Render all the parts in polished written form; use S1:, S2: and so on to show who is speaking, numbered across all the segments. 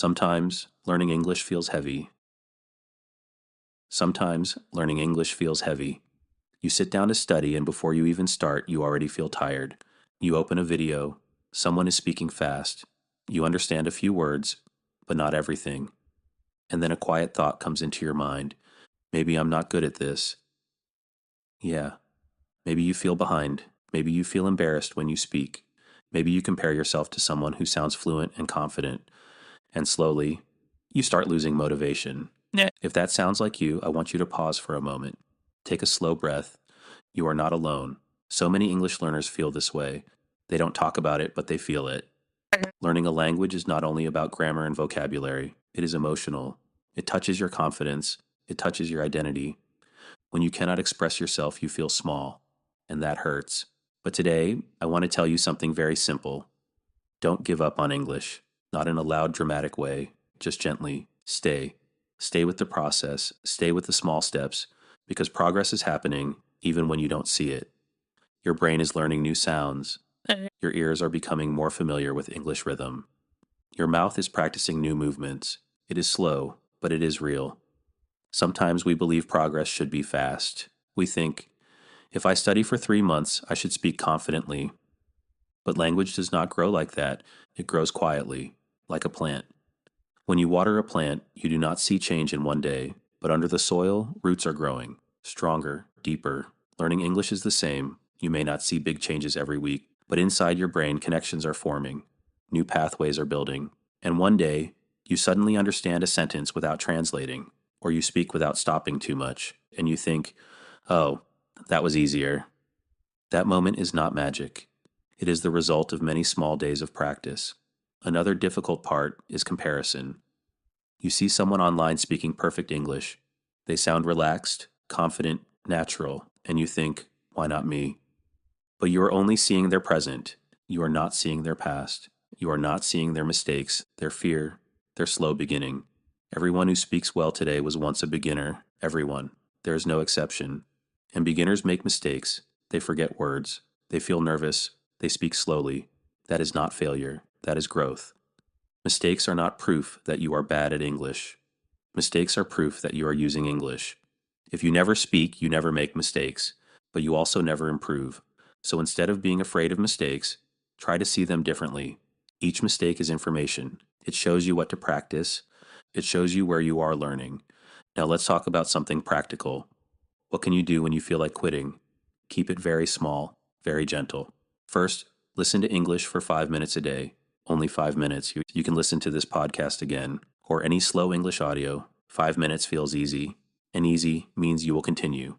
S1: Sometimes learning English feels heavy. Sometimes learning English feels heavy. You sit down to study, and before you even start, you already feel tired. You open a video, someone is speaking fast. You understand a few words, but not everything. And then a quiet thought comes into your mind. Maybe I'm not good at this. Yeah, maybe you feel behind. Maybe you feel embarrassed when you speak. Maybe you compare yourself to someone who sounds fluent and confident. And slowly, you start losing motivation. If that sounds like you, I want you to pause for a moment. Take a slow breath. You are not alone. So many English learners feel this way. They don't talk about it, but they feel it. Learning a language is not only about grammar and vocabulary, it is emotional. It touches your confidence, it touches your identity. When you cannot express yourself, you feel small, and that hurts. But today, I want to tell you something very simple. Don't give up on English, not in a loud, dramatic way, just gently. Stay. Stay with the process, stay with the small steps, because progress is happening even when you don't see it. Your brain is learning new sounds. Your ears are becoming more familiar with English rhythm. Your mouth is practicing new movements. It is slow, but it is real. Sometimes we believe progress should be fast. We think, if I study for 3 months, I should speak confidently. But language does not grow like that. It grows quietly, like a plant. When you water a plant, you do not see change in one day, but under the soil, roots are growing, stronger, deeper. Learning English is the same. You may not see big changes every week, but inside your brain, connections are forming, new pathways are building, and one day, you suddenly understand a sentence without translating, or you speak without stopping too much, and you think, oh, that was easier. That moment is not magic. It is the result of many small days of practice. Another difficult part is comparison. You see someone online speaking perfect English. They sound relaxed, confident, natural, and you think, why not me? But you are only seeing their present. You are not seeing their past. You are not seeing their mistakes, their fear, their slow beginning. Everyone who speaks well today was once a beginner. Everyone. There is no exception. And beginners make mistakes. They forget words. They feel nervous. They speak slowly. That is not failure. That is growth. Mistakes are not proof that you are bad at English. Mistakes are proof that you are using English. If you never speak, you never make mistakes, but you also never improve. So instead of being afraid of mistakes, try to see them differently. Each mistake is information. It shows you what to practice. It shows you where you are learning. Now let's talk about something practical. What can you do when you feel like quitting? Keep it very small, very gentle. First, listen to English for 5 minutes a day. Only 5 minutes. You can listen to this podcast again, or any slow English audio. 5 minutes feels easy, and easy means you will continue.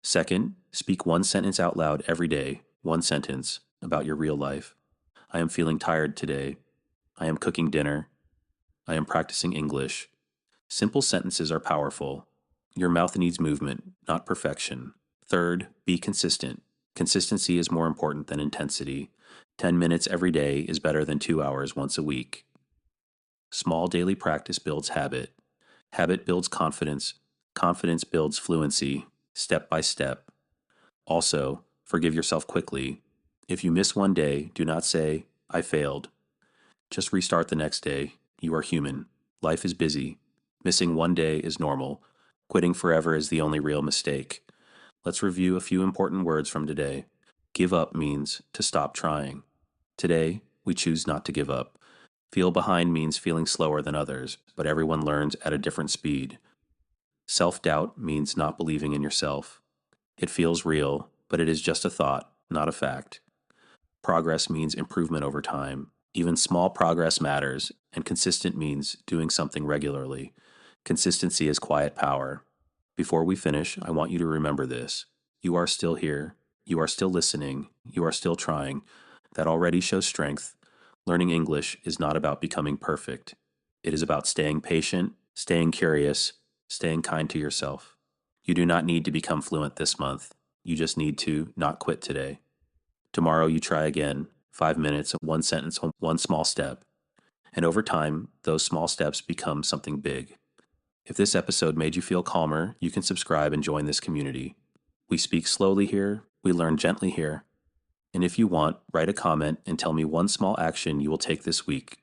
S1: Second, speak one sentence out loud every day, one sentence about your real life. I am feeling tired today. I am cooking dinner. I am practicing English. Simple sentences are powerful. Your mouth needs movement, not perfection. Third, be consistent. Consistency is more important than intensity. 10 minutes every day is better than 2 hours once a week. Small daily practice builds habit. Habit builds confidence. Confidence builds fluency, step by step. Also, forgive yourself quickly. If you miss one day, do not say, I failed. Just restart the next day. You are human. Life is busy. Missing one day is normal. Quitting forever is the only real mistake. Let's review a few important words from today. Give up means to stop trying. Today, we choose not to give up. Feel behind means feeling slower than others, but everyone learns at a different speed. Self-doubt means not believing in yourself. It feels real, but it is just a thought, not a fact. Progress means improvement over time. Even small progress matters, and consistent means doing something regularly. Consistency is quiet power. Before we finish, I want you to remember this. You are still here. You are still listening. You are still trying. That already shows strength. Learning English is not about becoming perfect. It is about staying patient, staying curious, staying kind to yourself. You do not need to become fluent this month. You just need to not quit today. Tomorrow you try again, 5 minutes, one sentence, one small step. And over time, those small steps become something big. If this episode made you feel calmer, you can subscribe and join this community. We speak slowly here, we learn gently here. And if you want, write a comment and tell me one small action you will take this week.